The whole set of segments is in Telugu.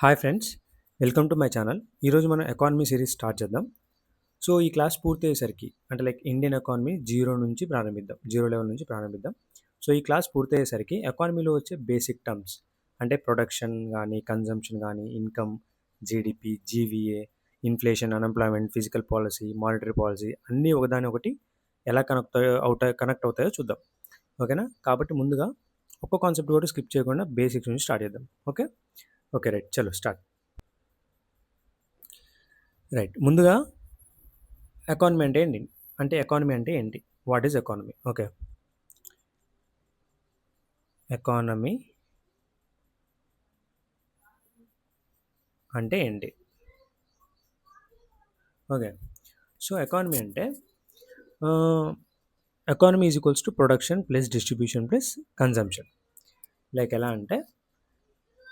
Hi friends, welcome to my channel. ఈరోజు మనం ఎకానమీ సిరీస్ స్టార్ట్ చేద్దాం. సో ఈ క్లాస్ పూర్తి అయ్యేసరికి అంటే ఇండియన్ ఎకానమీ జీరో నుంచి ప్రారంభిద్దాం, జీరో లెవెల్ నుంచి ప్రారంభిద్దాం. సో ఈ క్లాస్ పూర్తి అయ్యేసరికి ఎకానమీలో వచ్చే బేసిక్ టర్మ్స్ అంటే ప్రొడక్షన్ కానీ, కన్జంప్షన్ కానీ, income, GDP, GVA, inflation, unemployment, physical policy, monetary policy అన్నీ ఒకదాని ఒకటి ఎలా కనెక్ట్ అవుతాయో చూద్దాం. ఓకేనా? కాబట్టి ముందుగా ఒక్క కాన్సెప్ట్ కూడా స్కిప్ చేయకుండా బేసిక్స్ నుంచి స్టార్ట్ చేద్దాం. ఓకే ఓకే రైట్, చలో స్టార్ట్. రైట్, ముందుగా ఎకానమీ అంటే ఏంటి ఎకానమీ అంటే ఏంటి? What is economy? Okay, economy అంటే ఏంటి? ఓకే, సో ఎకానమీ అంటే economy is equals to production plus distribution plus consumption. Like ఎలా అంటే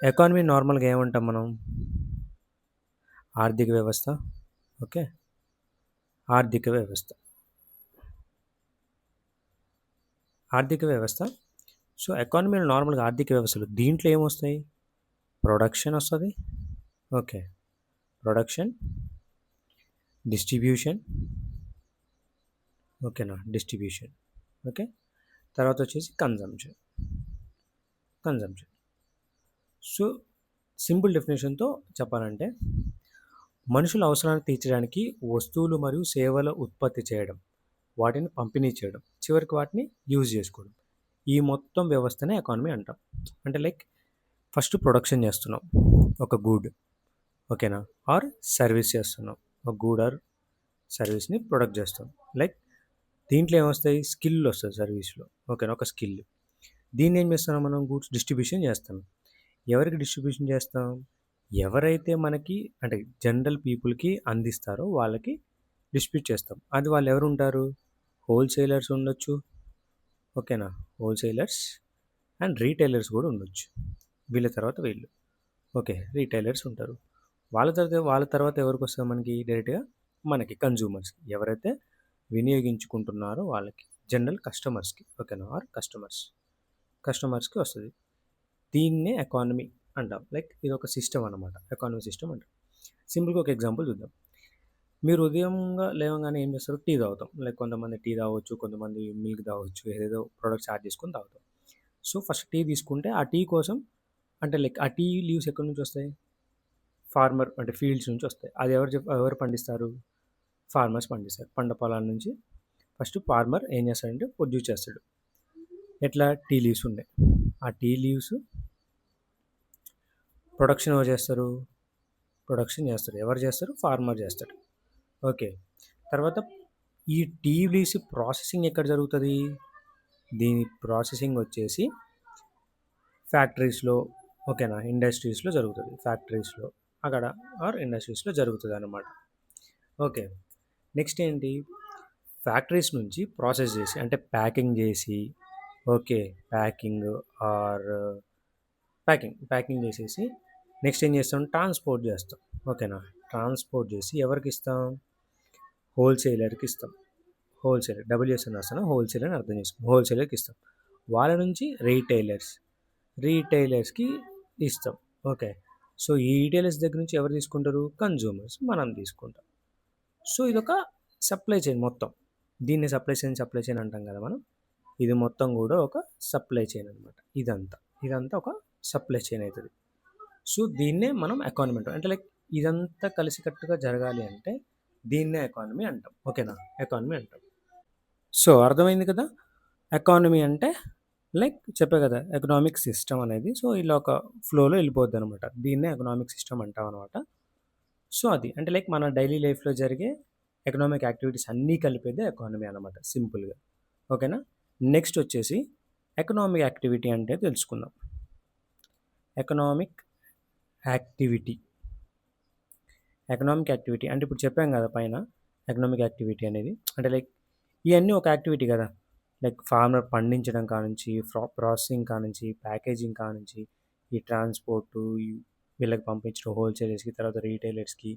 ఎకానమీ నార్మల్గా ఏమంటాం మనం? ఆర్థిక వ్యవస్థ. ఓకే, ఆర్థిక వ్యవస్థ. ఆర్థిక వ్యవస్థ. సో ఎకానమీలో నార్మల్గా ఆర్థిక వ్యవస్థలు దీంట్లో ఏమొస్తాయి? ప్రొడక్షన్ వస్తుంది. Okay, production, distribution. ఓకేనా? డిస్ట్రిబ్యూషన్. ఓకే, తర్వాత వచ్చేసి కన్జంప్షన్. సో సింపుల్ డెఫినేషన్తో చెప్పాలంటే మనుషుల అవసరాన్ని తీర్చడానికి వస్తువులు మరియు సేవల ఉత్పత్తి చేయడం, వాటిని పంపిణీ చేయడం, చివరికి వాటిని యూజ్ చేసుకోవడం, ఈ మొత్తం వ్యవస్థనే ఎకానమీ అంటాం. అంటే ఫస్ట్ ప్రొడక్షన్ చేస్తున్నాం ఒక గుడ్, ఓకేనా, ఆర్ సర్వీస్ చేస్తున్నాం ఒక గుడ్ ఆర్ సర్వీస్ని ప్రొడక్ట్ చేస్తాం. దీంట్లో ఏమొస్తాయి? స్కిల్ వస్తుంది సర్వీస్లో. ఓకేనా, ఒక స్కిల్. దీన్ని ఏం చేస్తున్నాం మనం? గూడ్స్ డిస్ట్రిబ్యూషన్ చేస్తాం. ఎవరికి డిస్ట్రిబ్యూషన్ చేస్తాం? ఎవరైతే మనకి అంటే జనరల్ పీపుల్కి అందిస్తారో వాళ్ళకి డిస్ట్రిబ్యూట్ చేస్తాం. అది వాళ్ళు ఎవరు ఉంటారు? హోల్సేలర్స్ ఉండొచ్చు. ఓకేనా, హోల్సేలర్స్ అండ్ రీటైలర్స్ కూడా ఉండొచ్చు. వీళ్ళ తర్వాత వీళ్ళు. ఓకే, రీటైలర్స్ ఉంటారు. వాళ్ళ తర్వాత ఎవరికి వస్తుంది మనకి? డైరెక్ట్గా మనకి కన్జ్యూమర్స్, ఎవరైతే వినియోగించుకుంటున్నారో వాళ్ళకి, జనరల్ కస్టమర్స్కి. ఓకేనా, ఆర్ కస్టమర్స్కి వస్తుంది. దీన్నే ఎకానమీ అంటాం. ఇది ఒక సిస్టమ్ అనమాట, ఎకానమీ సిస్టమ్ అంటాం. సింపుల్గా ఒక ఎగ్జాంపుల్ చూద్దాం. మీరు ఉదయంగా లేవగానే ఏం చేస్తారు? టీ తాగుతాం. కొంతమంది టీ తాగవచ్చు, కొంతమంది మిల్క్ తాగవచ్చు, ఏదేదో ప్రొడక్ట్స్ యాడ్ చేసుకొని తాగుతాం. సో ఫస్ట్ టీ తీసుకుంటే ఆ టీ కోసం అంటే ఆ టీ లీవ్స్ ఎక్కడి నుంచి వస్తాయి? ఫార్మర్ అంటే ఫీల్డ్స్ నుంచి వస్తాయి. అది ఎవరు పండిస్తారు? ఫార్మర్స్ పండిస్తారు. పంట పొలాల నుంచి ఫస్ట్ ఫార్మర్ ఏం చేస్తాడంటే ప్రొడ్యూస్ చేస్తాడు. ఎట్లా? టీ లీవ్స్ ఉన్నాయి. ఆ టీ లీవ్స్ ప్రొడక్షన్ ఎవరు చేస్తారు? ఎవరు చేస్తారు? ఫార్మర్ చేస్తాడు. ఓకే, తర్వాత ఈ టీ లీవ్స్ ప్రాసెసింగ్ ఎక్కడ జరుగుతుంది? దీని ప్రాసెసింగ్ వచ్చేసి ఫ్యాక్టరీస్లో, ఓకేనా, ఇండస్ట్రీస్లో జరుగుతుంది. ఫ్యాక్టరీస్లో అక్కడ ఆర్ ఇండస్ట్రీస్లో జరుగుతుంది అన్నమాట. ఓకే, నెక్స్ట్ ఏంటి? ఫ్యాక్టరీస్ నుంచి ప్రాసెస్ చేసి అంటే ప్యాకింగ్ చేసి, ఓకే, ఆర్ ప్యాకింగ్ చేసేసి నెక్స్ట్ ఏం చేస్తాం? ట్రాన్స్పోర్ట్ చేస్తాం. ఓకేనా, ట్రాన్స్పోర్ట్ చేసి ఎవరికి ఇస్తాం? హోల్సేలర్కి ఇస్తాం. డబ్ల్యూఎస్ అని రాస్తాను, హోల్సేలర్ అని అర్థం చేసుకుంటాం. హోల్సేలర్కి ఇస్తాం. వాళ్ళ నుంచి రీటైలర్స్కి ఇస్తాం. ఓకే, సో ఈ రీటైలర్స్ దగ్గర నుంచి ఎవరు తీసుకుంటారు? కన్జ్యూమర్స్, మనం తీసుకుంటాం. సో ఇదొక సప్లై చైన్ మొత్తం. దీన్ని సప్లై చైన్ అంటాం కదా మనం. ఇది మొత్తం కూడా ఒక సప్లై చైన్ అనమాట. ఇదంతా ఒక సప్లై చైన్ అవుతుంది. సో దీన్నే మనం ఎకానమీ అంటాం. అంటే ఇదంతా కలిసికట్టుగా జరగాలి అంటే దీన్నే ఎకానమీ అంటాం. ఓకేనా, ఎకానమీ అంటాం. సో అర్థమైంది కదా? ఎకానమీ అంటే చెప్పే కదా, ఎకనామిక్ సిస్టమ్ అనేది. సో ఇలా ఒక ఫ్లోలో వెళ్ళిపోద్ది అనమాట. దీన్నే ఎకనామిక్ సిస్టమ్ అంటాం అనమాట. సో అది అంటే మన డైలీ లైఫ్లో జరిగే ఎకనామిక్ యాక్టివిటీస్ అన్నీ కలిపేదే ఎకానమీ అనమాట, సింపుల్గా. ఓకేనా, నెక్స్ట్ వచ్చేసి ఎకనామిక్ యాక్టివిటీ అంటే తెలుసుకుందాం. ఎకనామిక్ యాక్టివిటీ అంటే ఇప్పుడు చెప్పాం కదా పైన, ఎకనామిక్ యాక్టివిటీ అనేది అంటే ఇవన్నీ ఒక యాక్టివిటీ కదా. ఫార్మర్ పండించడం కానుంచి, ప్రాసెసింగ్ కానుంచి, ప్యాకేజింగ్ కానుంచి, ఈ ట్రాన్స్పోర్టు, వీళ్ళకి పంపించడం హోల్సేలర్స్కి, తర్వాత రీటైలర్స్కి,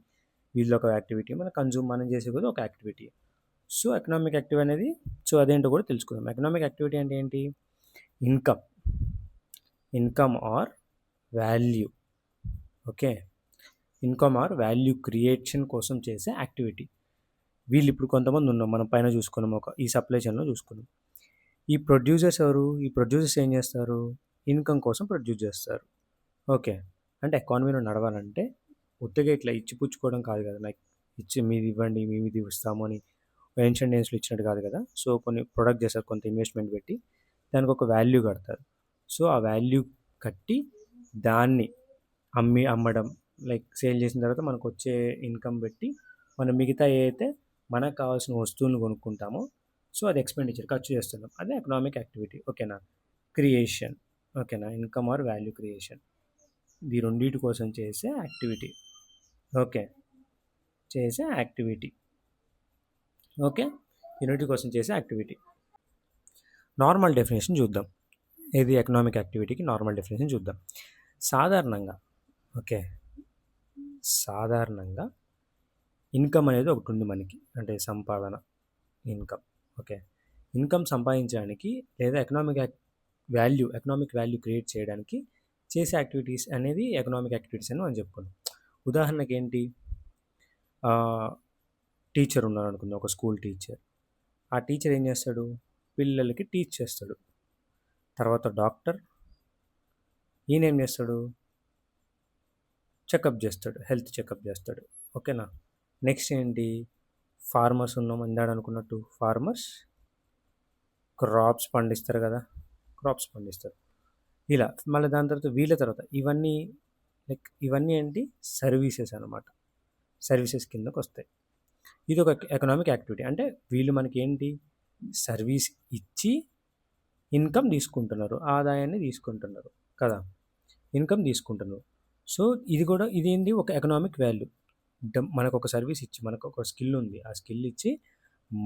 వీళ్ళు ఒక యాక్టివిటీ. మనం చేసే కూడా ఒక యాక్టివిటీ. సో ఎకనామిక్ యాక్టివిటీ అనేది, సో అదేంటో కూడా తెలుసుకుందాం. ఎకనామిక్ యాక్టివిటీ అంటే ఏంటి? Income or value. Okay. Income or value creation కోసం చేసే యాక్టివిటీ. వీళ్ళు ఇప్పుడు కొంతమంది ఉన్నాం, మనం పైన చూసుకున్నాం, ఈ సప్లై చైన్లో చూసుకున్నాం. ఈ ప్రొడ్యూసర్స్ ఎవరు? ఈ ప్రొడ్యూసర్స్ ఏం చేస్తారు? ఇన్కమ్ కోసం ప్రొడ్యూస్ చేస్తారు. ఓకే. అంటే ఎకానమీలో నడవాలంటే ఉత్తగా ఇట్లా ఇచ్చి పుచ్చుకోవడం కాదు కదా, లైక్ ఇచ్చి మీది ఇవ్వండి మేము ఇది ఇస్తాము అని ఏన్షియంట్ డేస్లో ఇచ్చినట్టు కాదు కదా. సో కొన్ని ప్రొడక్ట్ చేస్తారు, కొంత ఇన్వెస్ట్మెంట్ పెట్టి దానికి ఒక వాల్యూ కడతారు. సో ఆ వాల్యూ కట్టి దాన్ని అమ్మడం, లైక్ సేల్ చేసిన తర్వాత మనకు వచ్చే ఇన్కమ్ పెట్టి మనం మిగతా ఏదైతే మనకు కావాల్సిన వస్తువులను కొనుక్కుంటామో, సో అది ఎక్స్పెండిచర్, ఖర్చు చేస్తున్నాం, అదే ఎకనామిక్ యాక్టివిటీ. ఓకేనా. క్రియేషన్. ఓకేనా. ఇన్కమ్ ఆర్ వాల్యూ క్రియేషన్, ఈ రెండింటి కోసం చేసే యాక్టివిటీ. ఓకే. చేసే యాక్టివిటీ. ఓకే. ఈ రెండింటి కోసం చేసే యాక్టివిటీ. నార్మల్ డెఫినేషన్ చూద్దాం. ఇది ఎకనామిక్ యాక్టివిటీకి నార్మల్ డెఫినేషన్ చూద్దాం. సాధారణంగా, ఓకే, సాధారణంగా ఇన్కమ్ అనేది ఒకటి ఉంది మనకి, అంటే సంపాదన, ఇన్కమ్. ఓకే. ఇన్కమ్ సంపాదించడానికి లేదా ఎకనామిక్ వాల్యూ క్రియేట్ చేయడానికి చేసే యాక్టివిటీస్ అనేది ఎకనామిక్ యాక్టివిటీస్ అని మనం చెప్పుకున్నాం. ఉదాహరణకి ఏంటి, టీచర్ ఉన్నారు అనుకుందాం, ఒక స్కూల్ టీచర్. ఆ టీచర్ ఏం చేస్తాడు? పిల్లలకి టీచ్ చేస్తాడు. తర్వాత డాక్టర్, ఈయన ఏం చేస్తాడు? చెకప్ చేస్తాడు, హెల్త్ చెకప్ చేస్తాడు. ఓకేనా. నెక్స్ట్ ఏంటి, ఫార్మర్స్ ఉన్నాం ఇందాడు అనుకున్నట్టు, ఫార్మర్స్ క్రాప్స్ పండిస్తారు కదా, క్రాప్స్ పండిస్తారు. ఇలా మళ్ళీ దాని తర్వాత వీళ్ళ తర్వాత ఇవన్నీ, లైక్ ఇవన్నీ ఏంటి, సర్వీసెస్ అనమాట, సర్వీసెస్ కిందకు వస్తాయి. ఇది ఒక ఎకనామిక్ యాక్టివిటీ. అంటే వీళ్ళు మనకి ఏంటి, సర్వీస్ ఇచ్చి ఇన్కమ్ తీసుకుంటున్నారు, ఆదాయాన్ని తీసుకుంటున్నారు కదా, ఇన్కమ్ తీసుకుంటున్నారు. సో ఇది కూడా ఇదేంటి, ఒక ఎకనామిక్ వాల్యూ. మనకు ఒక సర్వీస్ ఇచ్చి, మనకు ఒక స్కిల్ ఉంది, ఆ స్కిల్ ఇచ్చి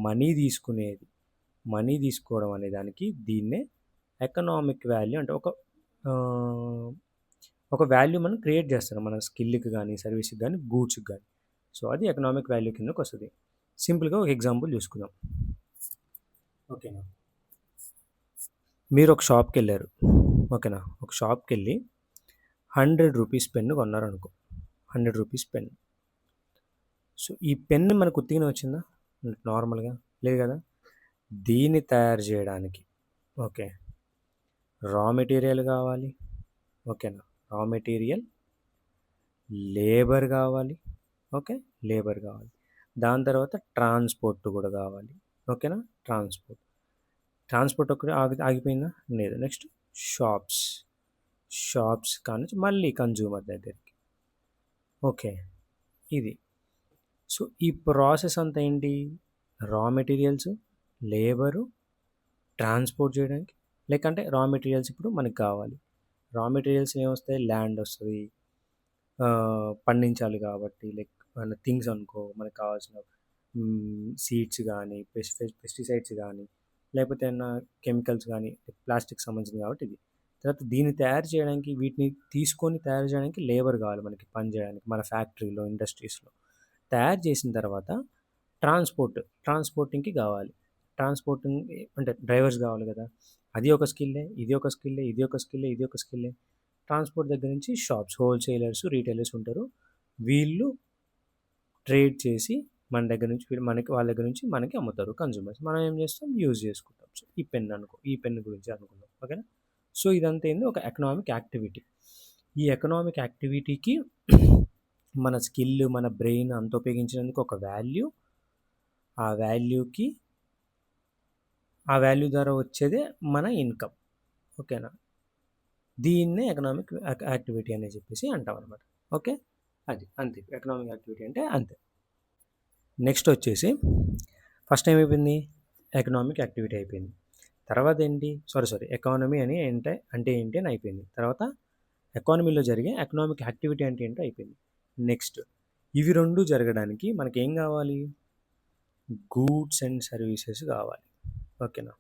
మనీ తీసుకునేది, మనీ తీసుకోవడం అనే దానికి దీన్నే ఎకనామిక్ వాల్యూ అంటే ఒక వాల్యూ మనం క్రియేట్ చేస్తాం మన స్కిల్కి కానీ, సర్వీస్కి కానీ, గూడ్స్కి కానీ. సో అది ఎకనామిక్ వాల్యూ కిందకు వస్తుంది. సింపుల్గా ఒక ఎగ్జాంపుల్ చూసుకుందాం. ఓకేనా. మీరు ఒక షాప్కి వెళ్ళారు. ఓకేనా. ఒక షాప్కి వెళ్ళి 100 రూపీస్ పెన్ను కొన్నారు అనుకో, 100 రూపీస్ పెన్. సో ఈ పెన్ మనకు ఉత్తిగానే వచ్చిందా? నార్మల్గా లేదు కదా. దీన్ని తయారు చేయడానికి, ఓకే, రా మెటీరియల్ కావాలి. ఓకేనా. రా మెటీరియల్, లేబర్ కావాలి. ఓకే, లేబర్ కావాలి. దాని తర్వాత ట్రాన్స్పోర్ట్ కూడా కావాలి. ఓకేనా. ట్రాన్స్పోర్ట్ ఒకటి ఆగిపోయిందా? లేదు. నెక్స్ట్ షాప్స్ కానీ మళ్ళీ కన్జ్యూమర్ దగ్గరికి. ఓకే, ఇది. సో ఈ ప్రాసెస్ అంతా ఏంటి, రా మెటీరియల్స్, లేబరు, ట్రాన్స్పోర్ట్ చేయడానికి. లైక్ అంటే రా మెటీరియల్స్ ఇప్పుడు మనకి కావాలి. రా మెటీరియల్స్ ఏమొస్తాయి, ల్యాండ్ వస్తుంది, పండించాలి కాబట్టి, లైక్ మన థింగ్స్ అనుకో, మనకు కావాల్సిన సీడ్స్ కానీ, పెస్టిసైడ్స్ కానీ, లేకపోతే ఏమన్నా కెమికల్స్ కానీ, ప్లాస్టిక్ సంబంధించింది కాబట్టి ఇది. తర్వాత దీన్ని తయారు చేయడానికి, వీటిని తీసుకొని తయారు చేయడానికి లేబర్ కావాలి మనకి, పని చేయడానికి మన ఫ్యాక్టరీలో, ఇండస్ట్రీస్లో. తయారు చేసిన తర్వాత ట్రాన్స్పోర్టింగ్కి కావాలి. ట్రాన్స్పోర్టింగ్ అంటే డ్రైవర్స్ కావాలి కదా, అది ఒక స్కిల్లే, ఇది ఒక స్కిల్లే, ఇది ఒక స్కిల్లే, ఇది ఒక స్కిల్లే. ట్రాన్స్పోర్ట్ దగ్గర నుంచి షాప్స్, హోల్సేలర్స్, రీటైలర్స్ ఉంటారు. వీళ్ళు ట్రేడ్ చేసి మన దగ్గర నుంచి వాళ్ళ దగ్గర నుంచి మనకి అమ్ముతారు కన్జ్యూమర్స్. మనం ఏం చేస్తాం, యూజ్ చేసుకుంటాం. సో ఈ పెన్ అనుకో, ఈ పెన్ గురించి అనుకుందాం. ఓకేనా. సో ఇదంతా ఏంది, ఒక ఎకనామిక్ యాక్టివిటీ. ఈ ఎకనామిక్ యాక్టివిటీకి మన స్కిల్, మన బ్రెయిన్ అంత ఉపయోగించినందుకు ఒక వాల్యూ, ఆ వాల్యూ ద్వారా వచ్చేదే మన ఇన్కమ్. ఓకేనా. దీన్నే ఎకనామిక్ యాక్టివిటీ అని చెప్పేసి అంటాం అనమాట. ఓకే, అది అంతే ఎకనామిక్ యాక్టివిటీ అంటే, అంతే. నెక్స్ట్ వచ్చేసి ఫస్ట్ ఏమైపోయింది, ఎకనామిక్ యాక్టివిటీ అయిపోయింది. తర్వాత ఏంటి, ఎకానమీ అని అంటే ఏంటి అని అయిపోయింది. తర్వాత ఎకానమీలో జరిగే ఎకనామిక్ యాక్టివిటీ అంటే ఏంటో అయిపోయింది. నెక్స్ట్ ఇవి రెండు జరగడానికి మనకి ఏం కావాలి, గూడ్స్ అండ్ సర్వీసెస్ కావాలి. ఓకేనా.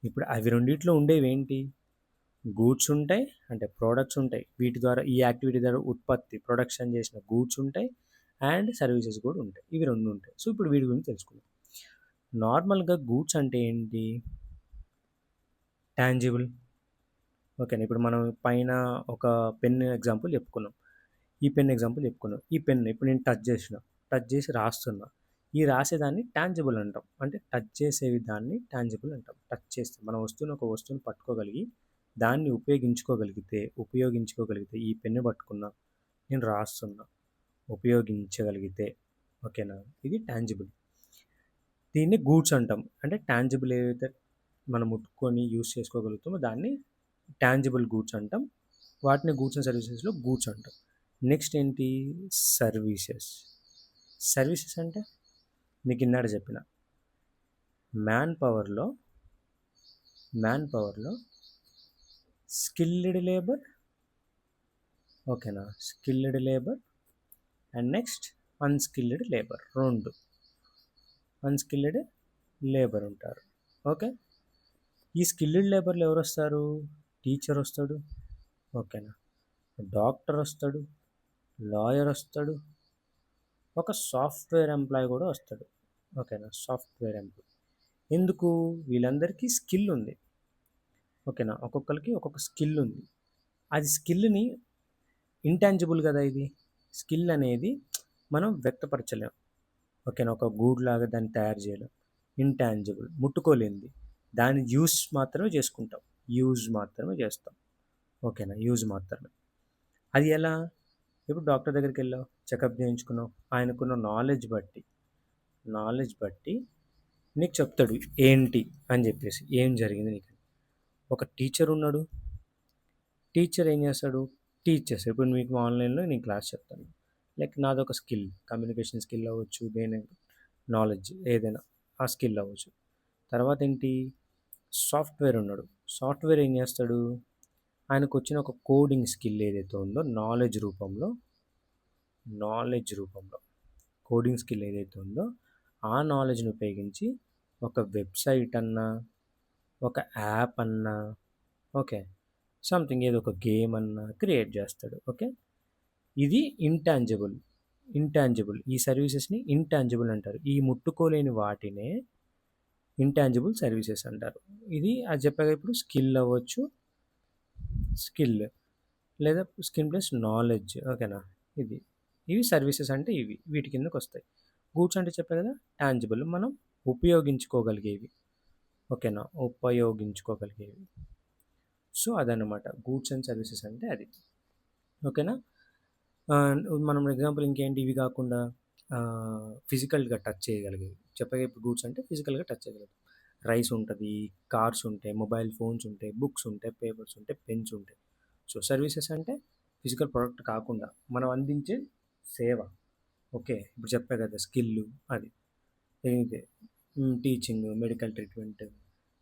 ఇప్పుడు అవి రెండిట్లో ఉండేవి ఏంటి, గూడ్స్ ఉంటాయి, అంటే ప్రోడక్ట్స్ ఉంటాయి, వీటి ద్వారా ఈ యాక్టివిటీ ద్వారా ప్రొడక్షన్ చేసిన గూడ్స్ ఉంటాయి, అండ్ సర్వీసెస్ కూడా ఉంటాయి. ఇవి రెండు ఉంటాయి. సో ఇప్పుడు వీటి గురించి తెలుసుకుందాం. నార్మల్గా గూడ్స్ అంటే ఏంటి, టాంజిబుల్. ఓకేనా. ఇప్పుడు మనం పైన ఒక పెన్ ఎగ్జాంపుల్ చెప్పుకున్నాం. ఈ ఈ పెన్ ఎగ్జాంపుల్ చెప్పుకున్నాం. ఈ పెన్ ఇప్పుడు నేను టచ్ చేసి రాస్తున్నా. ఈ రాసేదాన్ని టాంజిబుల్ అంటాం. అంటే టచ్ చేసేవి దాన్ని టాంజిబుల్ అంటాం. టచ్ చేస్తే మన ఒక వస్తువుని పట్టుకోగలిగి దాన్ని ఉపయోగించుకోగలిగితే ఈ పెన్ను పట్టుకున్నా, నేను రాస్తున్నా, ఉపయోగించగలిగితే, ఓకేనా, ఇది టాంజిబుల్. దీన్ని గూడ్స్ అంటాం. అంటే టాంజిబుల్ ఏవైతే మనం ముట్టుకొని యూస్ చేసుకోగలుగుతామో దాన్ని టాంజిబుల్ గూడ్స్ అంటాం. వాటిని గూడ్స్ అండ్ సర్వీసెస్లో గూడ్స్ అంటాం. నెక్స్ట్ ఏంటి? సర్వీసెస్. సర్వీసెస్ అంటే మీకు ఇందాక చెప్పిన మ్యాన్ పవర్లో స్కిల్డ్ లేబర్, ఓకేనా, skilled labour and next unskilled labour. 2 unskilled labour ఉంటారు. ఓకే, ఈ స్కిల్డ్ లేబర్లో ఎవరు వస్తారు? టీచర్ వస్తాడు, ఓకేనా, డాక్టర్ వస్తాడు, లాయర్ వస్తాడు, ఒక సాఫ్ట్వేర్ ఎంప్లాయ్ కూడా వస్తాడు, ఓకేనా, సాఫ్ట్వేర్ ఎంప్లాయ్. ఎందుకు? వీళ్ళందరికీ స్కిల్ ఉంది, ఓకేనా, ఒక్కొక్కరికి ఒక్కొక్క స్కిల్ ఉంది. అది స్కిల్ని ఇంటాంజిబుల్ కదా, ఇది స్కిల్ అనేది మనం వ్యక్తపరచలేం, ఓకేనా, ఒక గూడ్ లాగా దాన్ని తయారు చేయలేం, ఇంటాంజిబుల్, ముట్టుకోలేనిది. దాన్ని యూజ్ మాత్రమే చేస్తాం, ఓకేనా, యూజ్ మాత్రమే. అది ఎలా? ఇప్పుడు డాక్టర్ దగ్గరికి వెళ్ళావు, చెకప్ చేయించుకున్నావు, ఆయనకున్న నాలెడ్జ్ బట్టి నీకు చెప్తాడు ఏంటి అని చెప్పేసి, ఏం జరిగింది నీకు. ఒక టీచర్ ఉన్నాడు, టీచర్ ఏం చేస్తాడు? టీచ్ చేస్తాడు. ఇప్పుడు మీకు ఆన్లైన్లో నేను క్లాస్ చెప్తాను, లైక్ నాదొక స్కిల్, కమ్యూనికేషన్ స్కిల్ అవ్వచ్చు, నాలెడ్జ్ ఏదైనా ఆ స్కిల్ అవ్వచ్చు. తర్వాత ఏంటి? సాఫ్ట్వేర్ ఉన్నాడు, సాఫ్ట్వేర్ ఏం చేస్తాడు? ఆయనకు వచ్చిన ఒక కోడింగ్ స్కిల్ ఏదైతే ఉందో నాలెడ్జ్ రూపంలో కోడింగ్ స్కిల్ ఏదైతే ఉందో ఆ నాలెడ్జ్ని ఉపయోగించి ఒక వెబ్సైట్ అన్నా, ఒక యాప్ అన్నా, ఓకే, సంథింగ్ ఏదో ఒక గేమ్ అన్నా క్రియేట్ చేస్తాడు. ఓకే, ఇది ఇంటాంజిబుల్. ఈ సర్వీసెస్ని ఇంటాంజిబుల్ అంటారు. ఈ ముట్టుకోలేని వాటినే ఇంటాంజిబుల్ సర్వీసెస్ అంటారు. ఇది అది చెప్పగా ఇప్పుడు స్కిల్ అవ్వచ్చు, లేదా స్కిల్ ప్లస్ నాలెడ్జ్, ఓకేనా, ఇవి సర్వీసెస్ అంటే వీటి కిందకు వస్తాయి. గూడ్స్ అంటే చెప్పే కదా టాంజిబుల్, మనం ఉపయోగించుకోగలిగేవి, ఓకేనా, సో అదనమాట గూడ్స్ అండ్ సర్వీసెస్ అంటే అది, ఓకేనా. మనం ఎగ్జాంపుల్ ఇంకేంటి, ఇవి కాకుండా ఫిజికల్గా టచ్ చేయగలిగేవి చెప్పగా. ఇప్పుడు గూడ్స్ అంటే ఫిజికల్గా టచ్ చేయగలిగేవి. రైస్ ఉంటుంది, కార్స్ ఉంటాయి, మొబైల్ ఫోన్స్ ఉంటాయి, బుక్స్ ఉంటాయి, పేపర్స్ ఉంటాయి, పెన్స్ ఉంటాయి. సో సర్వీసెస్ అంటే ఫిజికల్ ప్రోడక్ట్ కాకుండా మనం అందించే సేవ. ఓకే, ఇప్పుడు చెప్పే కదా స్కిల్, అది ఏంటి, టీచింగ్, మెడికల్ ట్రీట్మెంట్,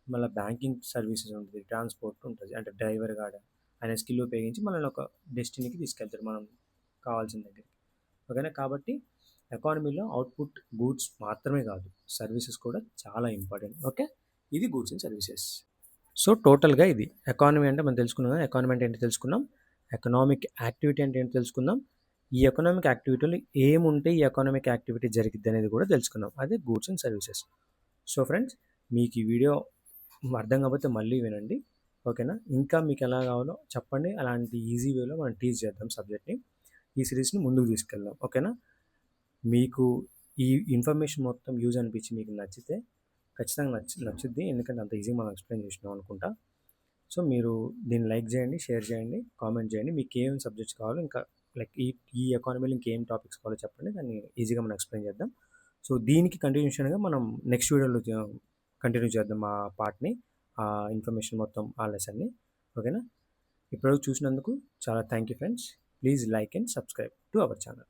మళ్ళీ బ్యాంకింగ్ సర్వీసెస్ ఉంటుంది, ట్రాన్స్పోర్ట్ ఉంటుంది, అంటే డ్రైవర్ గాడ అనే స్కిల్ ఉపయోగించి మనల్ని ఒక డెస్టినీకి తీసుకెళ్తారు మనం కావాల్సిన దగ్గరికి, ఓకేనా. కాబట్టి ఎకానమీలో అవుట్పుట్ గూడ్స్ మాత్రమే కాదు, సర్వీసెస్ కూడా చాలా ఇంపార్టెంట్. ఓకే, ఇది గూడ్స్ అండ్ సర్వీసెస్. సో టోటల్గా ఇది ఎకానమీ అంటే మనం తెలుసుకున్నాం. ఎకానమీ అంటే ఏంటి తెలుసుకున్నాం, ఎకనామిక్ యాక్టివిటీ అంటే ఏంటి తెలుసుకుందాం, ఈ ఎకనామిక్ యాక్టివిటీలో ఏముంటే ఈ ఎకనామిక్ యాక్టివిటీ జరిగిద్ది అనేది కూడా తెలుసుకున్నాం, అదే goods and services. So friends, మీకు ఈ వీడియో అర్థం కాకపోతే మళ్ళీ వినండి, ఓకేనా. ఇంకా మీకు ఎలా కావాలో చెప్పండి, అలాంటి ఈజీ వేలో మనం టీచ్ చేద్దాం సబ్జెక్ట్ని, ఈ సిరీస్ని ముందుకు తీసుకెళ్దాం, ఓకేనా. మీకు ఈ ఇన్ఫర్మేషన్ మొత్తం యూజ్ అనిపించి మీకు నచ్చితే ఖచ్చితంగా నచ్చుద్ది, ఎందుకంటే అంత ఈజీగా మనం ఎక్స్ప్లెయిన్ చేసినాం అనుకుంటా. సో మీరు దీన్ని లైక్ చేయండి, షేర్ చేయండి, కామెంట్ చేయండి, మీకు ఏం సబ్జెక్ట్స్ కావాలో, ఇంకా లైక్ ఈ ఎకానమీలో ఇంకేం టాపిక్స్ కావాలో చెప్పండి, దాన్ని ఈజీగా మనం ఎక్స్ప్లెయిన్ చేద్దాం. సో దీనికి కంటిన్యూషన్గా మనం నెక్స్ట్ వీడియోలో కంటిన్యూ చేద్దాం ఆ పార్ట్ని, ఆ ఇన్ఫర్మేషన్ మొత్తం, ఆ లెసన్ని, ఓకేనా. ఇప్పుడు చూసినందుకు చాలా thank you friends. Please like and subscribe to our channel.